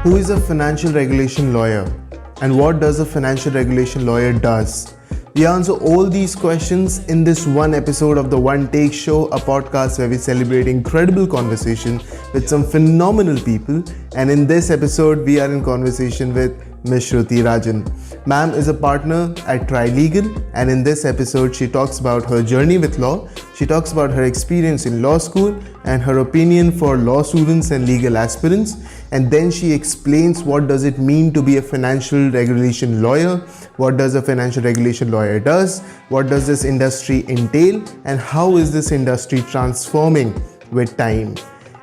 Who is a financial regulation lawyer? And what does a financial regulation lawyer does? We answer all these questions in this one episode of the One Take Show, a podcast where we celebrate incredible conversation with some phenomenal people. And in this episode, we are in conversation with Ms. Shruti Rajan. Ma'am is a partner at Trilegal, and in this episode, she talks about her journey with law. She talks about her experience in law school and her opinion for law students and legal aspirants. And then she explains what does it mean to be a financial regulation lawyer, what does a financial regulation lawyer does, what does this industry entail, and how is this industry transforming with time.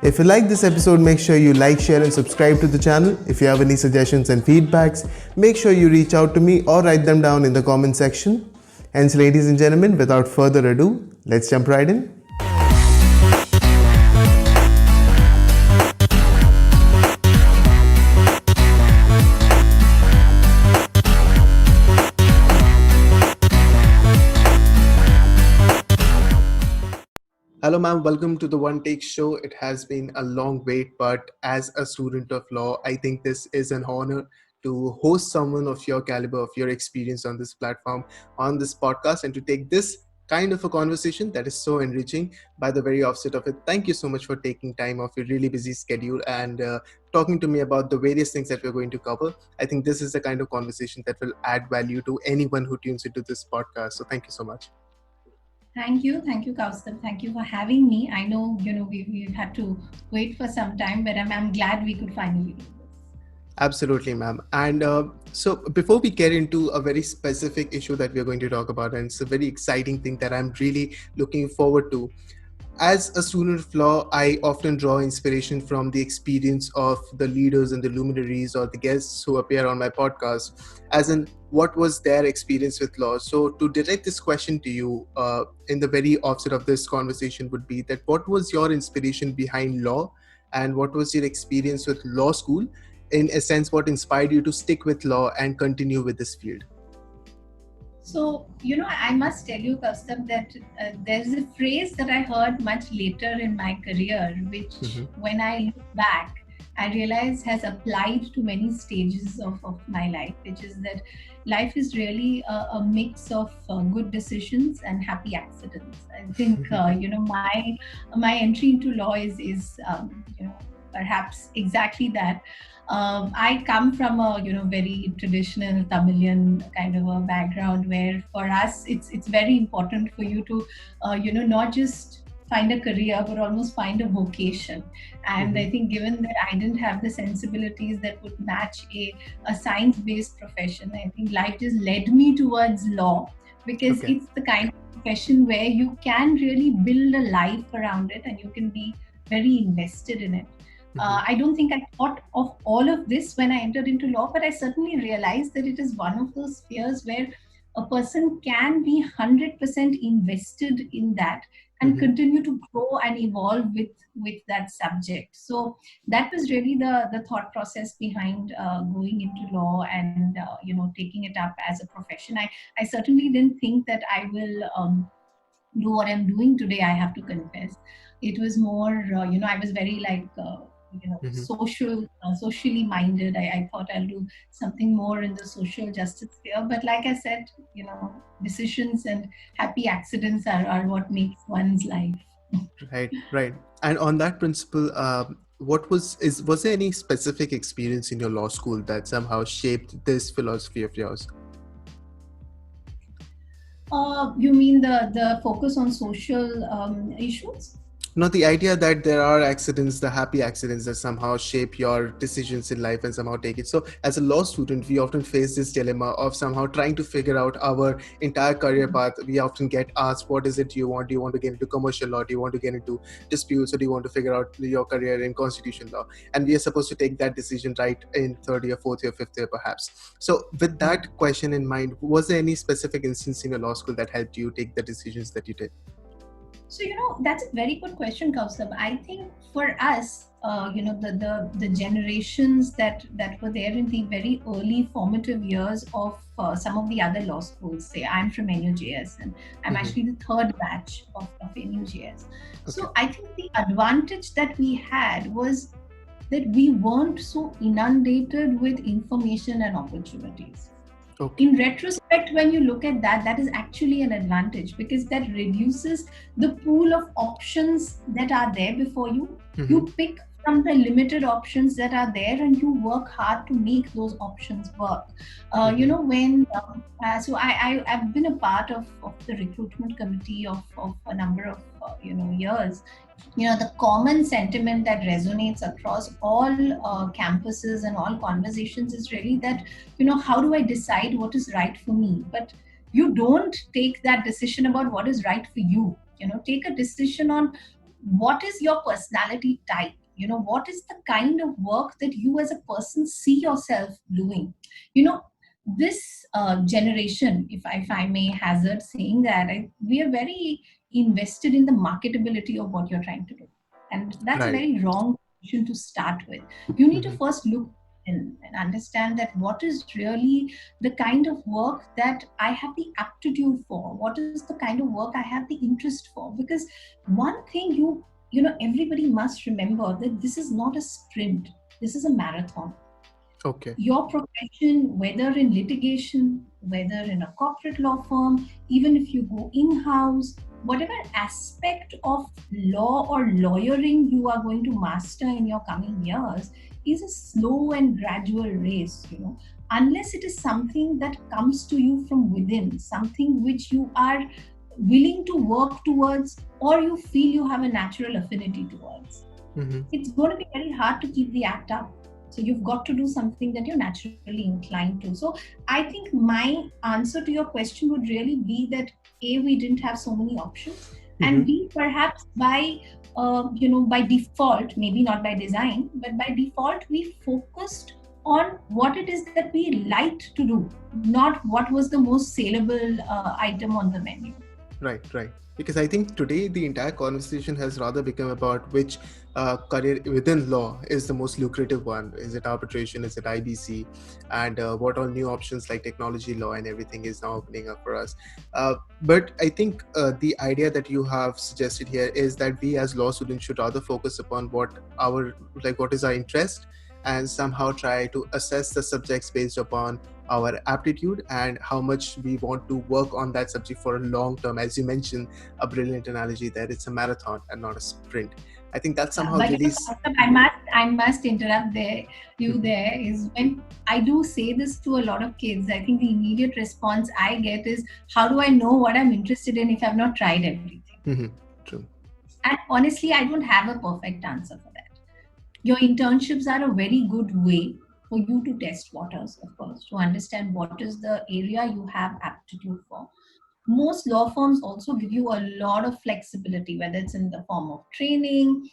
If you like this episode, make sure you like, share and subscribe to the channel. If you have any suggestions and feedbacks, make sure you reach out to me or write them down in the comment section. Hence, ladies and gentlemen, without further ado, let's jump right in. Hello, ma'am. Welcome to the One Take Show. It has been a long wait, but as a student of law, I think this is an honor to host someone of your caliber, of your experience on this platform, on this podcast, and to take this kind of a conversation that is so enriching by the very offset of it. Thank you so much for taking time off your really busy schedule and talking to me about the various things that we're going to cover. I think this is the kind of conversation that will add value to anyone who tunes into this podcast. So thank you so much. Thank you, Kaustubh. Thank you for having me. I know, we've had to wait for some time, but I'm glad we could finally do this. Absolutely, ma'am. And so before we get into a very specific issue that we're going to talk about, and it's a very exciting thing that I'm really looking forward to. As a student of law, I often draw inspiration from the experience of the leaders and the luminaries or the guests who appear on my podcast, as in what was their experience with law. So to direct this question to you in the very offset of this conversation would be that what was your inspiration behind law and what was your experience with law school? In a sense, what inspired you to stick with law and continue with this field? So, I must tell you, Kaustubh, that there's a phrase that I heard much later in my career, which when I look back, I realize has applied to many stages of my life, which is that life is really a mix of good decisions and happy accidents. I think, my entry into law is perhaps exactly that. I come from a very traditional Tamilian kind of a background where for us it's very important for you to not just find a career but almost find a vocation. And I think given that I didn't have the sensibilities that would match a science-based profession, I think life just led me towards law because it's the kind of profession where you can really build a life around it and you can be very invested in it. I don't think I thought of all of this when I entered into law, but I certainly realized that it is one of those spheres where a person can be 100% invested in that and continue to grow and evolve with that subject. So that was really the thought process behind going into law and taking it up as a profession. I certainly didn't think that I will do what I'm doing today, I have to confess. It was more, I was very socially minded. I thought I'll do something more in the social justice sphere. But like I said, decisions and happy accidents are what makes one's life. Right. And on that principle, was there any specific experience in your law school that somehow shaped this philosophy of yours? You mean the focus on social issues? Not the idea that there are accidents, the happy accidents that somehow shape your decisions in life and somehow take it. So as a law student, we often face this dilemma of somehow trying to figure out our entire career path. We often get asked, what is it do you want? Do you want to get into commercial law? Do you want to get into disputes? Or do you want to figure out your career in constitution law? And we are supposed to take that decision right in third year, fourth year, fifth year, perhaps. So with that question in mind, was there any specific instance in your law school that helped you take the decisions that you did? So, that's a very good question, Kaustubh. I think for us, the generations that were there in the very early formative years of some of the other law schools, say I'm from NUJS and I'm actually the third batch of NUJS. Okay. So I think the advantage that we had was that we weren't so inundated with information and opportunities. Okay. In retrospect, when you look at that, that is actually an advantage because that reduces the pool of options that are there before you. You pick from the limited options that are there and you work hard to make those options work. I've been a part of the recruitment committee of a number of years. The common sentiment that resonates across all campuses and all conversations is really that, how do I decide what is right for me? But you don't take that decision about what is right for you. Take a decision on what is your personality type. What is the kind of work that you as a person see yourself doing. This generation, if I may hazard saying that, we are very invested in the marketability of what you're trying to do, and that's a Right. very wrong position to start with. You need to Mhm. first look and understand that what is really the kind of work that I have the aptitude for, what is the kind of work I have the interest for. Because one thing everybody must remember, that this is not a sprint, this is a marathon. Okay. Your profession, whether in litigation, whether in a corporate law firm, even if you go in-house, whatever aspect of law or lawyering you are going to master in your coming years, is a slow and gradual race, unless it is something that comes to you from within, something which you are willing to work towards, or you feel you have a natural affinity towards. Mhm. It's going to be very hard to keep the act up. So you've got to do something that you're naturally inclined to. So I think my answer to your question would really be that A, we didn't have so many options, and Mhm. B, perhaps by default, maybe not by design, but by default, we focused on what it is that we liked to do, not what was the most saleable item on the menu. Right, right. Because I think today the entire conversation has rather become about which career within law is the most lucrative one. Is it arbitration? Is it IBC? And what all new options like technology law and everything is now opening up for us. But I think the idea that you have suggested here is that we as law students should rather focus upon what is our interest, and somehow try to assess the subjects based upon our aptitude and how much we want to work on that subject for a long term. As you mentioned, a brilliant analogy there, it's a marathon and not a sprint. I think that's Yeah, somehow but really Kaustav, I must interrupt you Mhm. there, is when I do say this to a lot of kids, I think the immediate response I get is, how do I know what I'm interested in if I've not tried everything? Mhm. True. And honestly, I don't have a perfect answer for that. Your internships are a very good way for you to test waters, of course, to understand what is the area you have aptitude for. Most law firms also give you a lot of flexibility, whether it's in the form of training,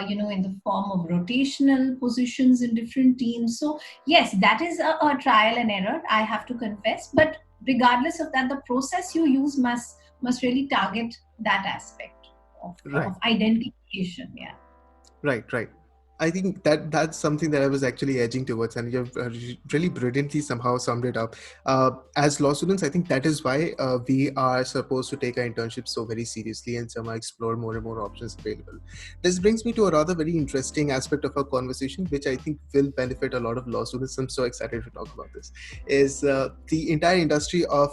in the form of rotational positions in different teams. So yes, that is a trial and error, I have to confess. But regardless of that, the process you use must really target that aspect Right. of identification. Yeah. Right, right. I think that that's something that I was actually edging towards, and you've really brilliantly somehow summed it up. As law students, I think that is why we are supposed to take our internship so very seriously and somehow explore more and more options available. This brings me to a rather very interesting aspect of our conversation, which I think will benefit a lot of law students. I'm so excited to talk about this. Is the entire industry of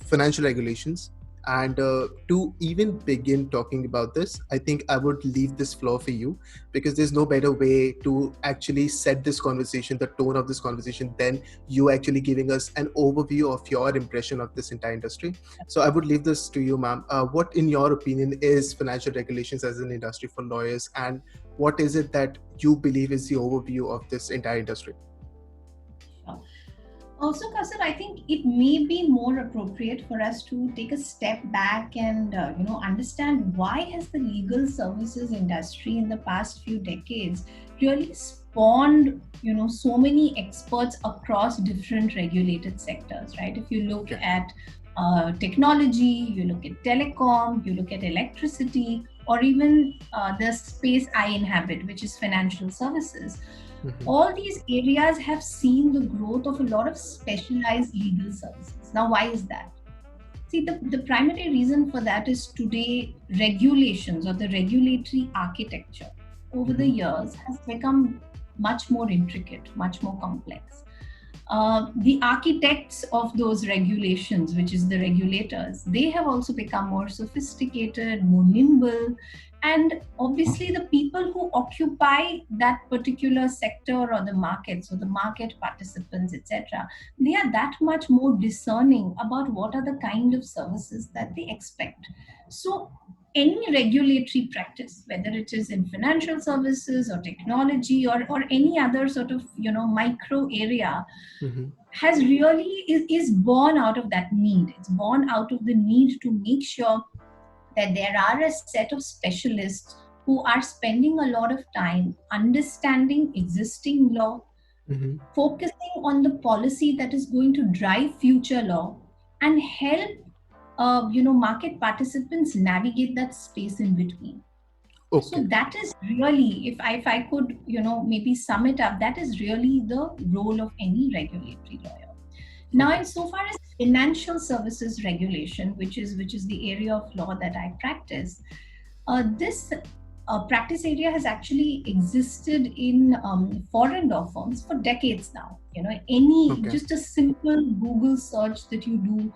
financial regulations. And to even begin talking about this, I think I would leave this floor for you, because there's no better way to actually set this conversation, the tone of this conversation, than you actually giving us an overview of your impression of this entire industry. So I would leave this to you, ma'am. What, in your opinion, is financial regulations as an industry for lawyers, and what is it that you believe is the overview of this entire industry? Sure. Also, Kausar, I think it may be more appropriate for us to take a step back and understand why has the legal services industry in the past few decades really spawned so many experts across different regulated sectors, right? If you look Yeah. at technology, you look at telecom, you look at electricity, or even the space I inhabit, which is financial services. Mhm. All these areas have seen the growth of a lot of specialized legal services. Now, why is that? See, the primary reason for that is today regulations or the regulatory architecture over the Mhm. years has become much more intricate, much more complex. The architects of those regulations, which is the regulators, they have also become more sophisticated, more nimble. And obviously, the people who occupy that particular sector or the market, so the market participants, etc., they are that much more discerning about what are the kind of services that they expect. So, any regulatory practice, whether it is in financial services or technology or any other sort of micro area, Mm-hmm. has really is born out of that need. It's born out of the need to make sure that there are a set of specialists who are spending a lot of time understanding existing law, Mm-hmm. focusing on the policy that is going to drive future law, and help market participants navigate that space in between. So Okay. that is really, if I could maybe sum it up, that is really the role of any regulatory lawyer. Now, Okay. insofar as financial services regulation, which is the area of law that I practice, this practice area has actually existed in foreign law firms for decades now. Any Okay. just a simple Google search that you do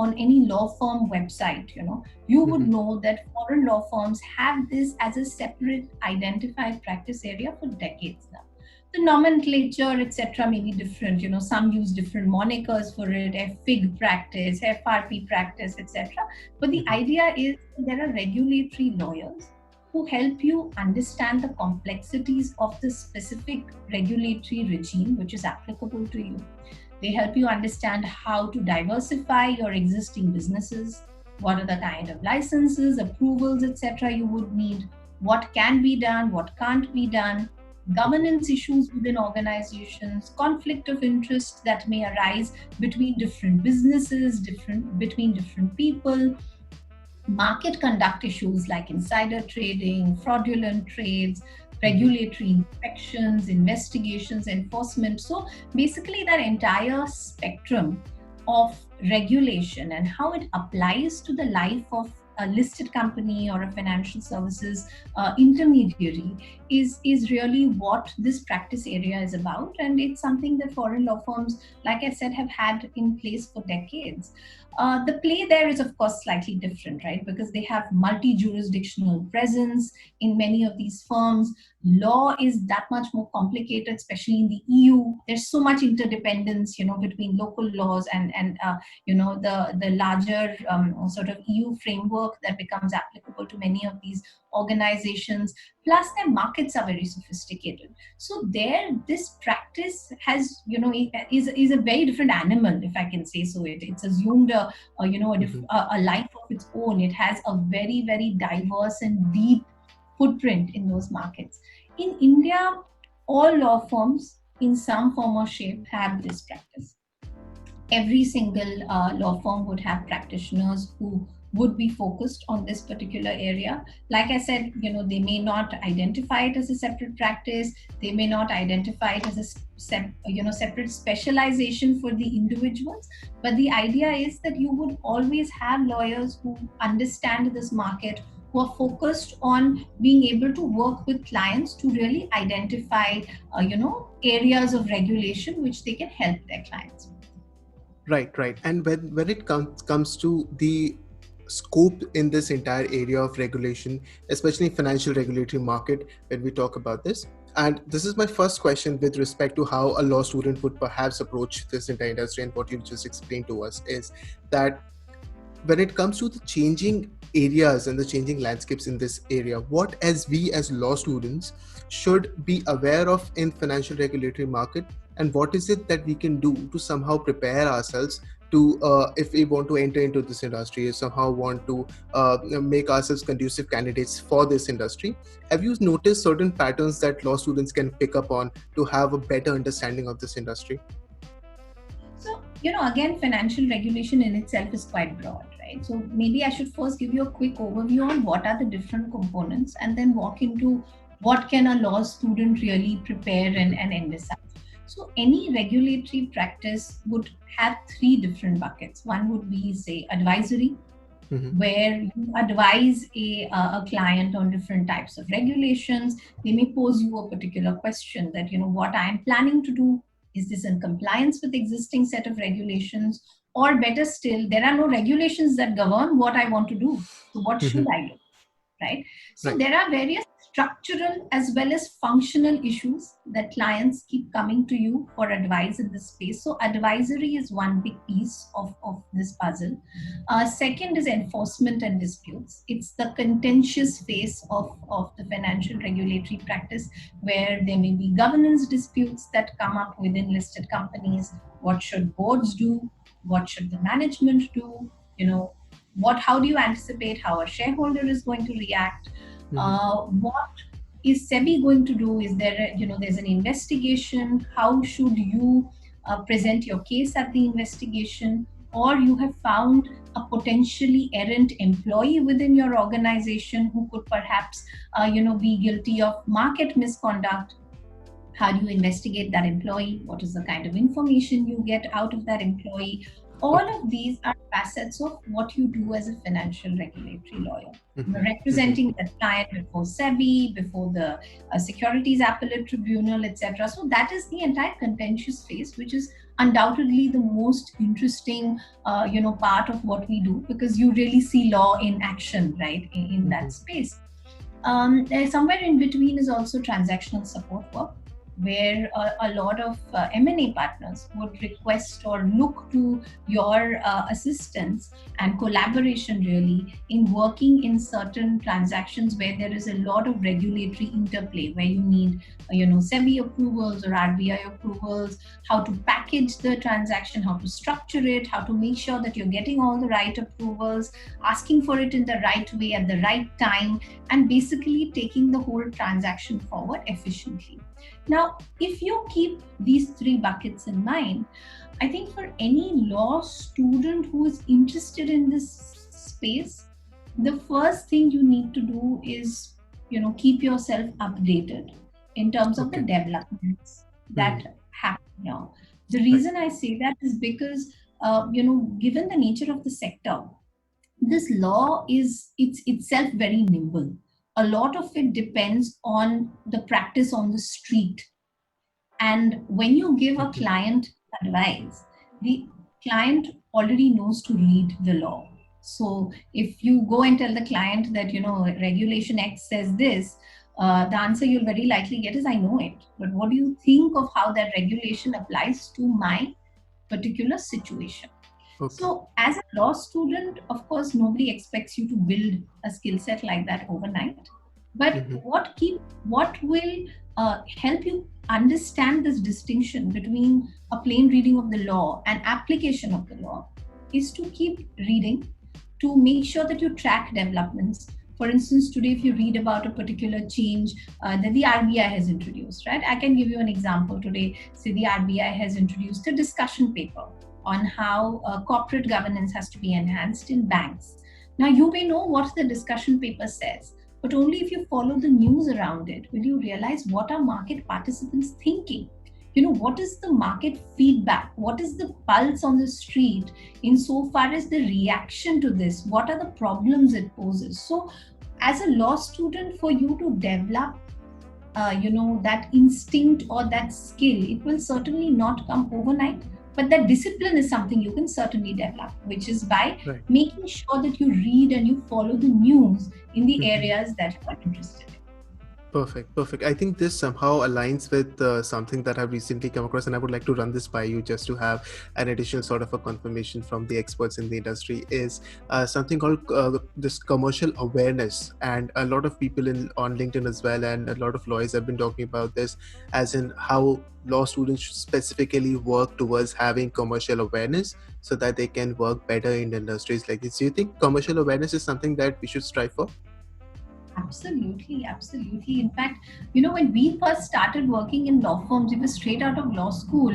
on any law firm website, you would Mm-hmm. know that foreign law firms have this as a separate identified practice area for decades now. The nomenclature, etc., may be different. Some use different monikers for it: FIG practice, FRP practice, etc. But the Mm-hmm. idea is there are regulatory lawyers who help you understand the complexities of the specific regulatory regime which is applicable to you. They help you understand how to diversify your existing businesses, what are the kind of licenses, approvals, etc. you would need, what can be done, what can't be done, governance issues within organizations, conflict of interest that may arise between different businesses, between different people, market conduct issues like insider trading, fraudulent trades, Mm-hmm. regulatory inspections, investigations, enforcement. So basically, that entire spectrum of regulation and how it applies to the life of a listed company or a financial services intermediary is really what this practice area is about. And it's something that foreign law firms, like I said, have had in place for decades. The play there is, of course, slightly different, right? Because they have multi-jurisdictional presence in many of these firms. Law is that much more complicated, especially in the EU. There's so much interdependence, between local laws and the larger sort of EU framework that becomes applicable to many of these organizations. Plus, their markets are very sophisticated. So there, this practice has, is a very different animal, if I can say so. It's assumed Mm-hmm. a life of its own. It has a very, very diverse and deep footprint in those markets. In India, all law firms in some form or shape have this practice. Every single law firm would have practitioners who would be focused on this particular area. Like I said, they may not identify it as a separate practice. They may not identify it as a separate specialization for the individuals. But the idea is that you would always have lawyers who understand this market, who are focused on being able to work with clients to really identify, areas of regulation which they can help their clients with. Right, right. And when it comes to the scope in this entire area of regulation, especially financial regulatory market, when we talk about this, and this is my first question with respect to how a law student would perhaps approach this entire industry, and what you just explained to us is that when it comes to the changing areas and the changing landscapes in this area, what as we as law students should be aware of in financial regulatory market, and what is it that we can do to somehow prepare ourselves to if we want to enter into this industry, somehow want to make ourselves conducive candidates for this industry. Have you noticed certain patterns that law students can pick up on to have a better understanding of this industry? So, again, financial regulation in itself is quite broad, right? So maybe I should first give you a quick overview on what are the different components and then walk into what can a law student really prepare and emphasize. So any regulatory practice would have three different buckets. One would be, say, advisory. Mhm. where you advise a client on different types of regulations. They may pose you a particular question that, what I am planning to do, is this in compliance with existing set of regulations? Or better still, there are no regulations that govern what I want to do. So what should Mhm. I do? Right? So Right. there are various structural as well as functional issues that clients keep coming to you for advice in this space. So advisory is one big piece of this puzzle. Second is enforcement and disputes. It's the contentious phase of the financial regulatory practice, where there may be governance disputes that come up within listed companies. What should boards do? What should the management do? How do you anticipate how a shareholder is going to react? Mhm. What is SEBI going to do? Is there there's an investigation? How should you present your case at the investigation? Or you have found a potentially errant employee within your organization who could perhaps be guilty of market misconduct. How do you investigate that employee? What is the kind of information you get out of that employee? All Okay. of these are facets of what you do as a financial regulatory lawyer. Mhm. Mhm. Representing the client before SEBI, before the Securities Appellate Tribunal, etc. So that is the entire contentious phase, which is undoubtedly the most interesting, part of what we do, because you really see law in action, right, in that Mhm. space. Somewhere in between is also transactional support work, where a lot of M&A partners would request or look to your assistance and collaboration, really, in working in certain transactions where there is a lot of regulatory interplay, where you need SEBI approvals or RBI approvals, how to package the transaction, how to structure it, how to make sure that you're getting all the right approvals, asking for it in the right way at the right time, and basically taking the whole transaction forward efficiently. Now, if you keep these three buckets in mind, I think for any law student who is interested in this space, the first thing you need to do is, keep yourself updated in terms of the Okay. developments Mhm. that happen now. The Right. reason I say that is because, given the nature of the sector, this law is it's itself very nimble. A lot of it depends on the practice on the street. And when you give a Mhm. client advice, the client already knows to read the law. So if you go and tell the client that, regulation X says this, the answer you'll very likely get is, I know it. But what do you think of how that regulation applies to my particular situation? Okay. So, as a law student, of course, nobody expects you to build a skill set like that overnight. But Mhm. what will help you understand this distinction between a plain reading of the law and application of the law is to keep reading, to make sure that you track developments. For instance, today, if you read about a particular change that the RBI has introduced, right? I can give you an example today. Say the RBI has introduced a discussion paper on how corporate governance has to be enhanced in banks. Now, you may know what the discussion paper says, but only if you follow the news around it will you realize what are market participants thinking. What is the market feedback? What is the pulse on the street insofar as the reaction to this? What are the problems it poses? So, as a law student, for you to develop that instinct or that skill, it will certainly not come overnight, but that discipline is something you can certainly develop, which is by Right. making sure that you read and you follow the news in the Mhm. areas that you are interested in. Perfect, perfect. I think this somehow aligns with something that I've recently come across, and I would like to run this by you just to have an additional sort of a confirmation from the experts in the industry. Is something called this commercial awareness, and a lot of people on LinkedIn as well, and a lot of lawyers have been talking about this, as in how law students should specifically work towards having commercial awareness so that they can work better in industries like this. Do you think commercial awareness is something that we should strive for? Absolutely, absolutely. In fact, when we first started working in law firms, we were straight out of law school.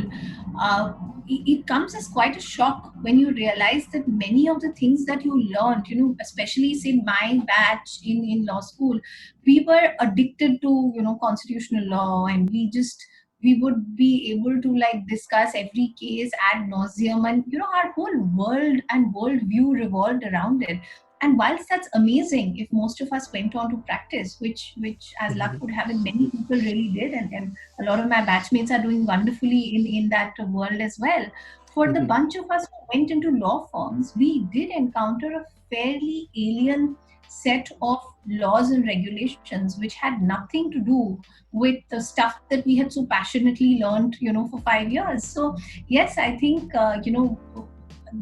Uh, it comes as quite a shock when you realize that many of the things that you learned, especially say my batch in law school, we were addicted to, constitutional law, and we would be able to like discuss every case ad nauseum, and our whole world and world view revolved around it. And whilst that's amazing, if most of us went on to practice, which as luck Mhm. would have it, many people really did, and a lot of my batchmates are doing wonderfully in that world as well. For the Mhm. bunch of us who went into law firms, we did encounter a fairly alien set of laws and regulations which had nothing to do with the stuff that we had so passionately learned, for 5 years. So yes, I think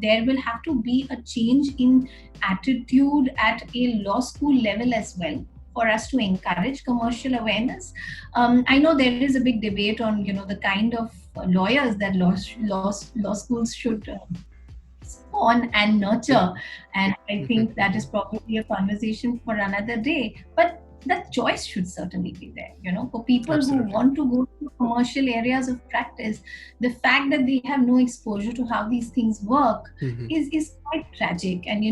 there will have to be a change in attitude at a law school level as well for us to encourage commercial awareness. I know there is a big debate on the kind of lawyers that law schools should spawn and nurture. And I think that is Mhm. probably a conversation for another day. But that choice should certainly be there, for people who Absolutely. want to go to commercial areas of practice. The fact that they have no exposure to how these things work Mhm. is quite tragic. And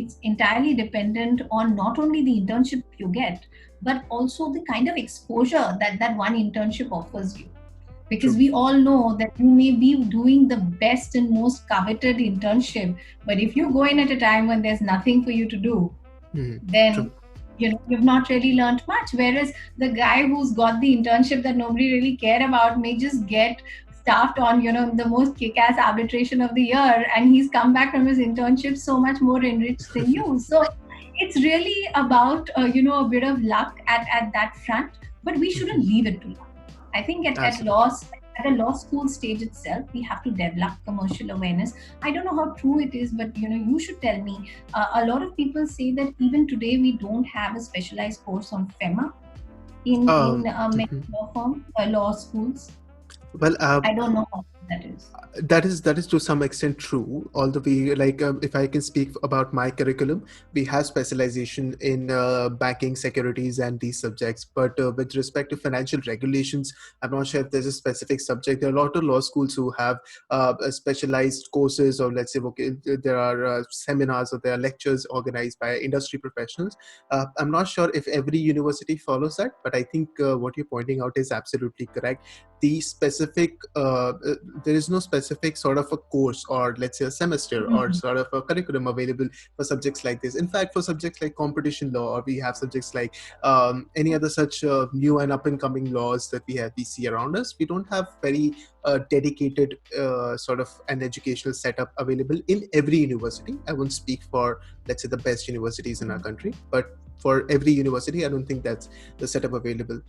it's entirely dependent on not only the internship you get, but also the kind of exposure that one internship offers you, because True. we all know that you may be doing the best and most coveted internship, but if you go in at a time when there's nothing for you to do, Mhm. then True. you've not really learned much. Whereas the guy who's got the internship that nobody really cared about may just get staffed on the most kick-ass arbitration of the year, and he's come back from his internship so much more enriched than you. So it's really about a bit of luck at that front, but we shouldn't Mhm. leave it to luck. I think Absolutely. at a law school stage itself, we have to develop commercial awareness. I don't know how true it is, but you should tell me. A lot of people say that even today we don't have a specialized course on FEMA in many Mhm. law schools. Well, I don't know how that is. that is to some extent true. Although we like, if I can speak about my curriculum, we have specialization in banking, securities, and these subjects. But with respect to financial regulations, I'm not sure if there's a specific subject. There are a lot of law schools who have specialized courses, or let's say, okay, there are seminars or there are lectures organized by industry professionals. I'm not sure if every university follows that, but I think what you're pointing out is absolutely correct. The specific there is no specific sort of a course, or let's say a semester, or Mhm. sort of a curriculum available for subjects like this. In fact, for subjects like competition law, or we have subjects like any other such new and up and coming laws that we see around us, we don't have very dedicated sort of an educational setup available in every university. I won't speak for, let's say, the best universities in our country, but for every university, I don't think that's the setup available.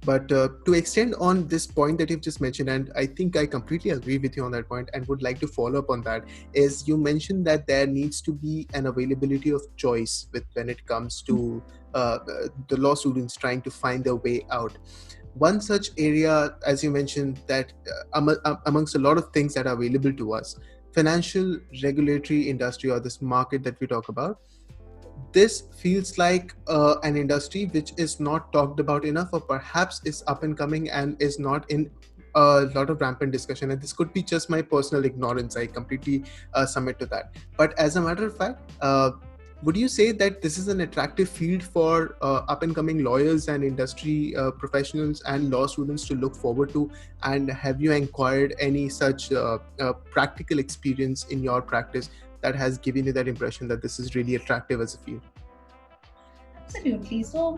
But to extend on this point that you've just mentioned, and I think I completely agree with you on that point and would like to follow up on that, is you mentioned that there needs to be an availability of choice with when it comes to the law students trying to find their way out. One such area, as you mentioned, that amongst a lot of things that are available to us, financial regulatory industry, or this market that we talk about, this feels like an industry which is not talked about enough, or perhaps is up and coming and is not in a lot of rampant discussion. And this could be just my personal ignorance. I completely submit to that. But as a matter of fact, would you say that this is an attractive field for up and coming lawyers and industry professionals and law students to look forward to? And have you acquired any such practical experience in your practice that has given you that impression that this is really attractive as a field? Absolutely. So,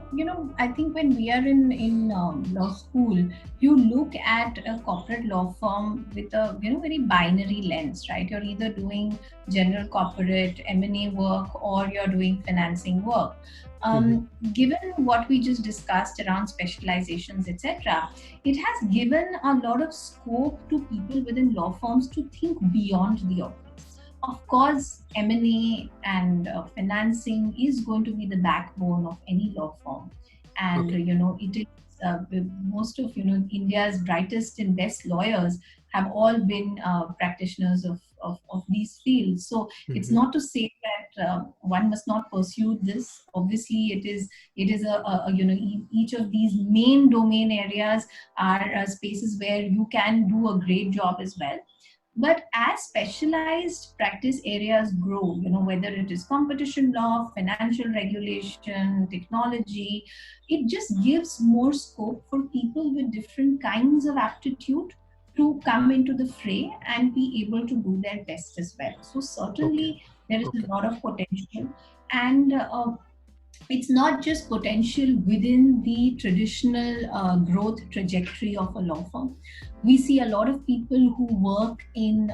I think when we are in law school, you look at a corporate law firm with a very binary lens, right? You're either doing general corporate M&A work, or you're doing financing work. Mhm. Given what we just discussed around specializations, etc., it has given a lot of scope to people within law firms to think beyond the obvious. Of course, M&A and financing is going to be the backbone of any law firm, and Okay. it is most of India's brightest and best lawyers have all been practitioners of these fields. So it's Mhm. not to say that one must not pursue this. Obviously, it is each of these main domain areas are spaces where you can do a great job as well. But as specialized practice areas grow, whether it is competition law, financial regulation, technology, it just gives more scope for people with different kinds of aptitude to come into the fray and be able to do their best as well. So Okay. certainly there is Okay. a lot of potential. and it's not just potential within the traditional growth trajectory of a law firm. We see a lot of people who work in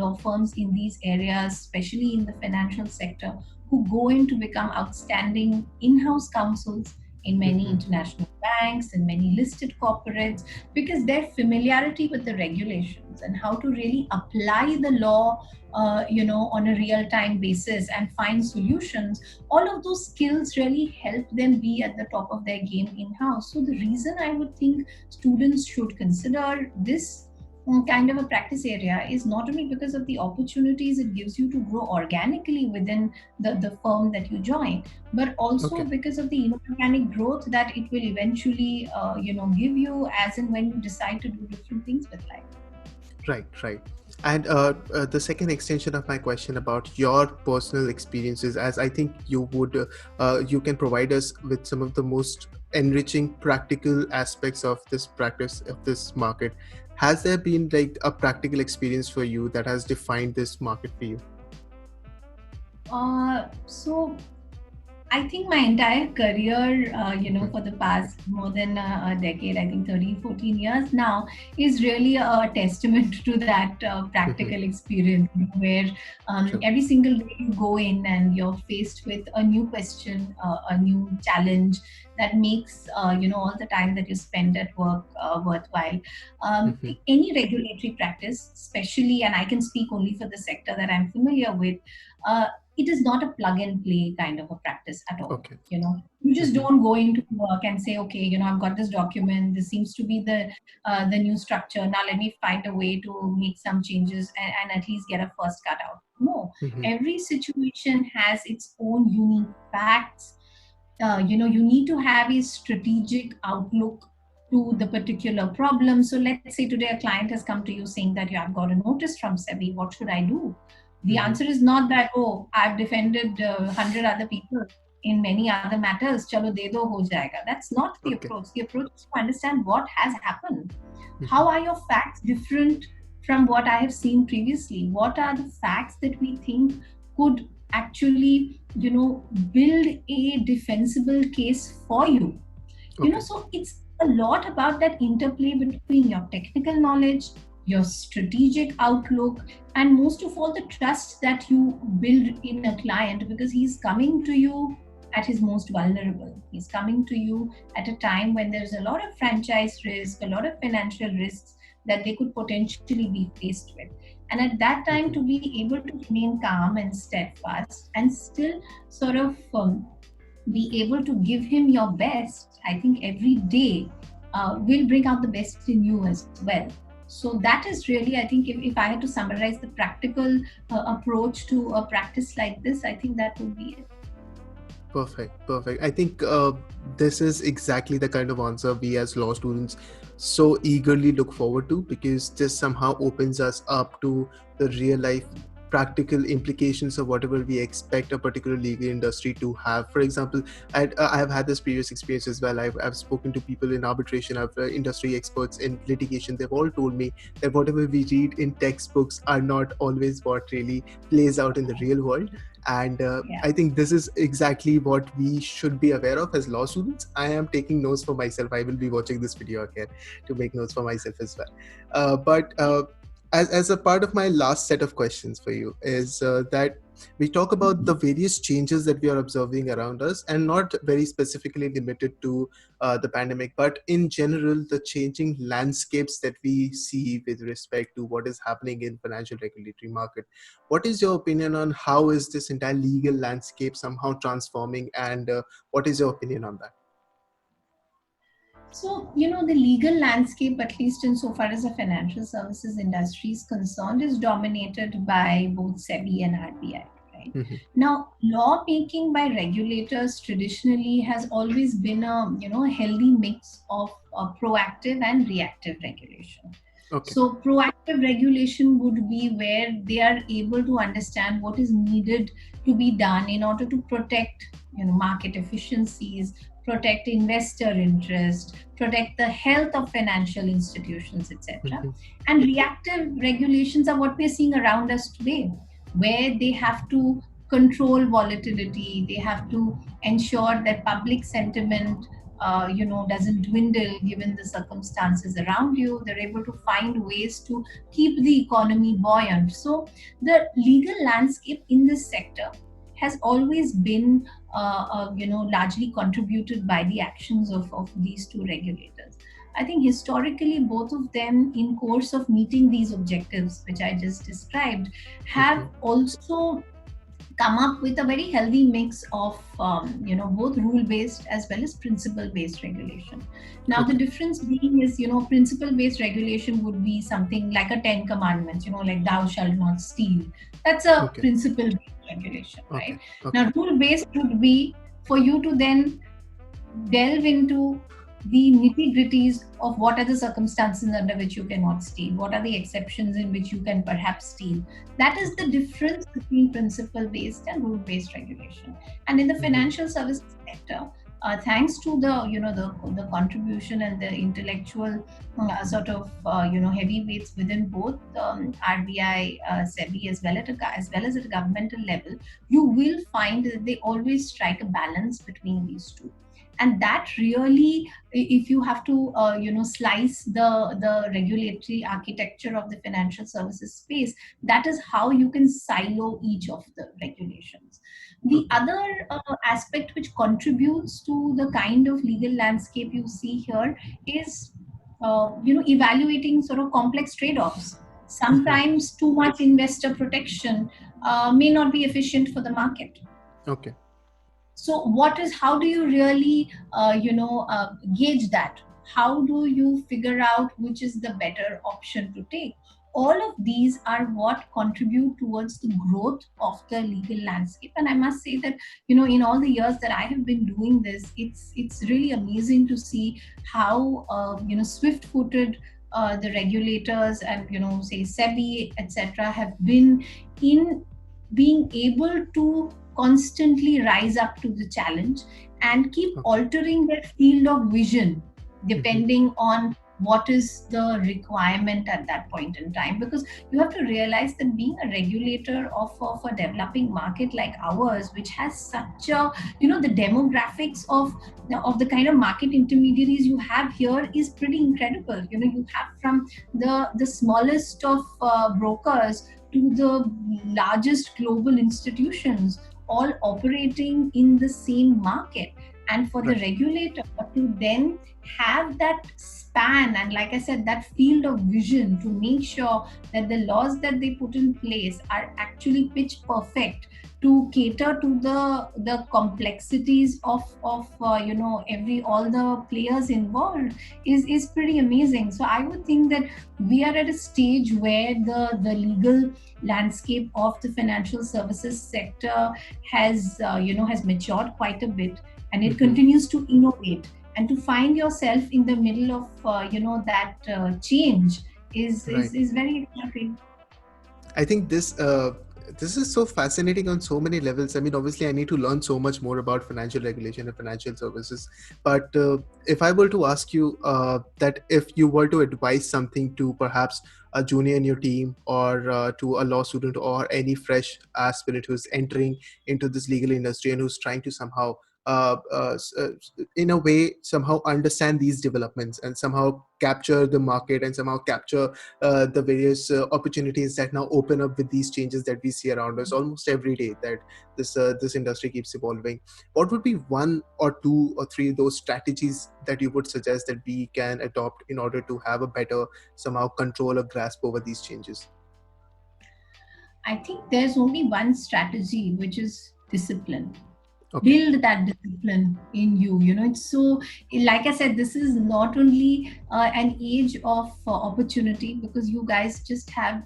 law firms in these areas, especially in the financial sector, who go in to become outstanding in-house counsels in many international banks and many listed corporates, because their familiarity with the regulations and how to really apply the law on a real-time basis and find solutions, all of those skills really help them be at the top of their game in-house. So the reason I would think students should consider this kind of a practice area is not only because of the opportunities it gives you to grow organically within the firm that you join, but also because of the inorganic growth that it will eventually give you as and when you decide to do different things with life. Right. And the second extension of my question about your personal experiences, as I think you can provide us with some of the most enriching practical aspects of this practice of this market. Has there been like a practical experience for you that has defined this market for you? So I think my entire career, for the past more than a decade, I think 13, 14 years now, is really a testament to that practical experience, where every single day you go in and you're faced with a new question, a new challenge that makes, all the time that you spend at work worthwhile. Any regulatory practice, especially, and I can speak only for the sector that I'm familiar with, it is not a plug and play kind of a practice at all. You just don't go into work and say, okay, I've got this document, this seems to be the new structure, now let me find a way to make some changes and at least get a first cut out. No, every situation has its own unique facts. You need to have a strategic outlook to the particular problem. So let's say today a client has come to you saying that I've got a notice from SEBI, what should I do? The answer is not that, oh, I've defended 100 other people in many other matters, chalo de do, ho jayega. That's not the approach. The approach is to understand what has happened. How are your facts different from what I have seen previously? What are the facts that we think could actually, build a defensible case for you? So it's a lot about that interplay between your technical knowledge, your strategic outlook, and most of all, the trust that you build in a client, because he's coming to you at his most vulnerable. He's coming to you at a time when there's a lot of franchise risk, a lot of financial risks that they could potentially be faced with. And at that time, to be able to remain calm and steadfast and still sort of be able to give him your best, I think every day will bring out the best in you as well. So that is really, I think, if I had to summarize the practical approach to a practice like this, I think that would be it. Perfect. I think this is exactly the kind of answer we as law students so eagerly look forward to, because this somehow opens us up to the real life practical implications of whatever we expect a particular legal industry to have. For example, I have had this previous experience as well. I've spoken to people in arbitration, I've industry experts in litigation. They've all told me that whatever we read in textbooks are not always what really plays out in the real world. And I think this is exactly what we should be aware of as law students. I am taking notes for myself. I will be watching this video again to make notes for myself as well. But as a part of my last set of questions for you is that we talk about the various changes that we are observing around us, and not very specifically limited to the pandemic, but in general, the changing landscapes that we see with respect to what is happening in financial regulatory market. What is your opinion on how is this entire legal landscape somehow transforming, and what is your opinion on that? So, the legal landscape, at least insofar as the financial services industry is concerned, is dominated by both SEBI and RBI. Right? Now, law making by regulators traditionally has always been a healthy mix of proactive and reactive regulation. So proactive regulation would be where they are able to understand what is needed to be done in order to protect market efficiencies, protect investor interest, protect the health of financial institutions, etc. And reactive regulations are what we're seeing around us today, where they have to control volatility. They have to ensure that public sentiment, doesn't dwindle given the circumstances around you. They're able to find ways to keep the economy buoyant. So the legal landscape in this sector has always been, largely contributed by the actions of these two regulators. I think historically, both of them, in course of meeting these objectives, which I just described, have also come up with a very healthy mix of both rule based as well as principle based regulation. Now the difference being is, principle based regulation would be something like a 10 commandments, like thou shalt not steal. That's a principle based regulation, right? Now rule based would be for you to then delve into the nitty-gritties of what are the circumstances under which you cannot steal, what are the exceptions in which you can perhaps steal. That is the difference between principle-based and rule-based regulation. And in the financial services sector, thanks to the contribution and the intellectual heavyweights within both RBI, SEBI, as well as at a governmental level, you will find that they always strike a balance between these two. And that really, if you have to slice the regulatory architecture of the financial services space, that is how you can silo each of the regulations. The other aspect which contributes to the kind of legal landscape you see here is evaluating sort of complex trade-offs. Sometimes too much investor protection may not be efficient for the market. So how do you really, gauge that? How do you figure out which is the better option to take? All of these are what contribute towards the growth of the legal landscape. And I must say that, in all the years that I have been doing this, it's really amazing to see how, swift-footed the regulators and, say SEBI, etc., have been in being able to constantly rise up to the challenge and keep altering their field of vision depending on what is the requirement at that point in time. Because you have to realize that being a regulator of a developing market like ours, which has such a, the demographics of the kind of market intermediaries you have here is pretty incredible. You have from the smallest of brokers to the largest global institutions, all operating in the same market. And for the regulator to then have that span and, like I said, that field of vision to make sure that the laws that they put in place are actually pitch perfect to cater to the complexities of all the players involved is pretty amazing. So I would think that we are at a stage where the legal landscape of the financial services sector has matured quite a bit, and it continues to innovate. And to find yourself in the middle of that change is very exciting. I think this is so fascinating on so many levels. I mean, obviously, I need to learn so much more about financial regulation and financial services. But if I were to ask you that if you were to advise something to perhaps a junior in your team or to a law student or any fresh aspirant who's entering into this legal industry and who's trying to somehow in a way somehow understand these developments and somehow capture the market and somehow capture the various opportunities that now open up with these changes that we see around us almost every day, that this industry keeps evolving, what would be one or two or three of those strategies that you would suggest that we can adopt in order to have a better somehow control or grasp over these changes? I think there's only one strategy, which is discipline. Build that discipline in you. It's so, like I said, this is not only an age of opportunity, because you guys just have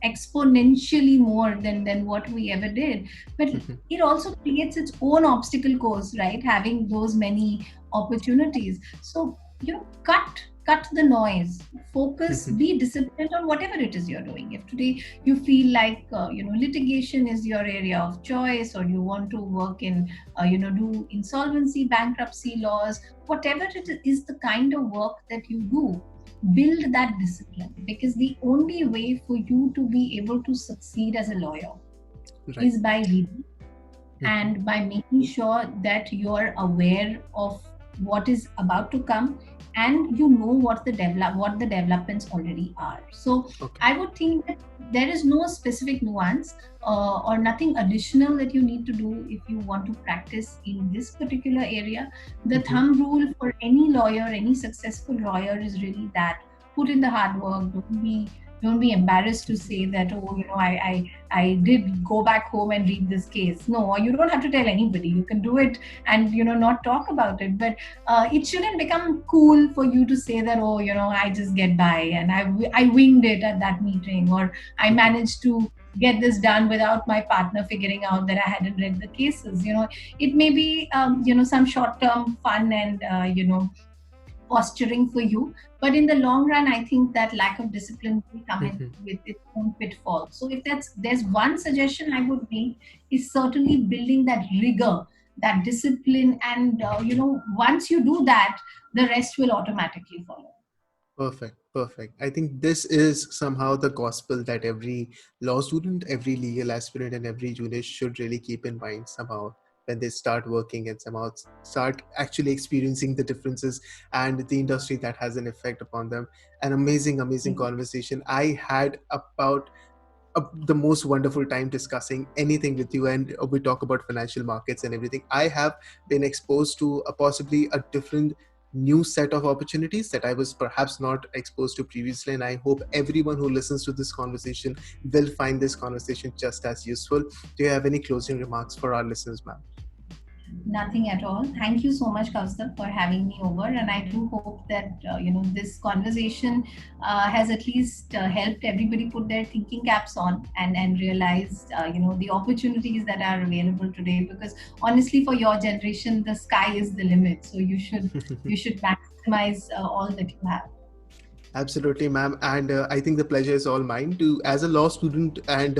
exponentially more than what we ever did, but it also creates its own obstacle course, right? Having those many opportunities. So cut the noise, focus, be disciplined on whatever it is you're doing. If today you feel like litigation is your area of choice, or you want to work in do insolvency, bankruptcy laws, whatever it is the kind of work that you do, build that discipline, because the only way for you to be able to succeed as a lawyer Right. is by reading and by making sure that you're aware of what is about to come, and you know what the developments already are. So Okay. I would think that there is no specific nuance or nothing additional that you need to do if you want to practice in this particular area. The thumb rule for any lawyer, any successful lawyer, is really that: put in the hard work. Don't be embarrassed to say that, oh, I did go back home and read this case. No, you don't have to tell anybody. You can do it and not talk about it. But it shouldn't become cool for you to say that, oh, I just get by and I winged it at that meeting, or I managed to get this done without my partner figuring out that I hadn't read the cases. It may be some short-term fun and posturing for you, but in the long run, I think that lack of discipline will come in with its own pitfall. So if there's one suggestion I would make, is certainly building that rigor, that discipline, and once you do that, the rest will automatically follow. Perfect. Perfect. I think this is somehow the gospel that every law student, every legal aspirant, and every jurist should really keep in mind somehow when they start working and somehow start actually experiencing the differences and the industry that has an effect upon them. An amazing, amazing conversation I had about the most wonderful time discussing anything with you, and we talk about financial markets and everything. I have been exposed to possibly a different new set of opportunities that I was perhaps not exposed to previously, and I hope everyone who listens to this conversation will find this conversation just as useful. Do you have any closing remarks for our listeners, ma'am? Nothing at all. Thank you so much, Kaustubh, for having me over. And I do hope that this conversation has at least helped everybody put their thinking caps on and realize the opportunities that are available today. Because honestly, for your generation, the sky is the limit. So you should maximize all that you have. Absolutely, ma'am. And I think the pleasure is all mine. As a law student and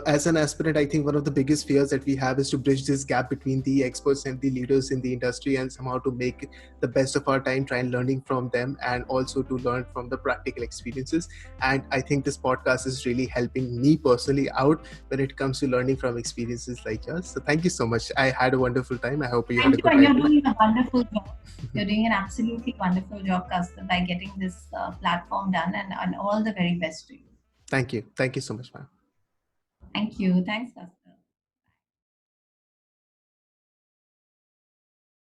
as an aspirant, I think one of the biggest fears that we have is to bridge this gap between the experts and the leaders in the industry, and somehow to make the best of our time, try and learning from them, and also to learn from the practical experiences. And I think this podcast is really helping me personally out when it comes to learning from experiences like yours. So thank you so much. I had a wonderful time. I hope you had a good And you're time. doing a wonderful job. You're doing an absolutely wonderful job, Kaustubh, by getting this platform done, and all the very best to you. Thank you. Thank you so much, ma'am. Thank you. Thanks, Kaustubh.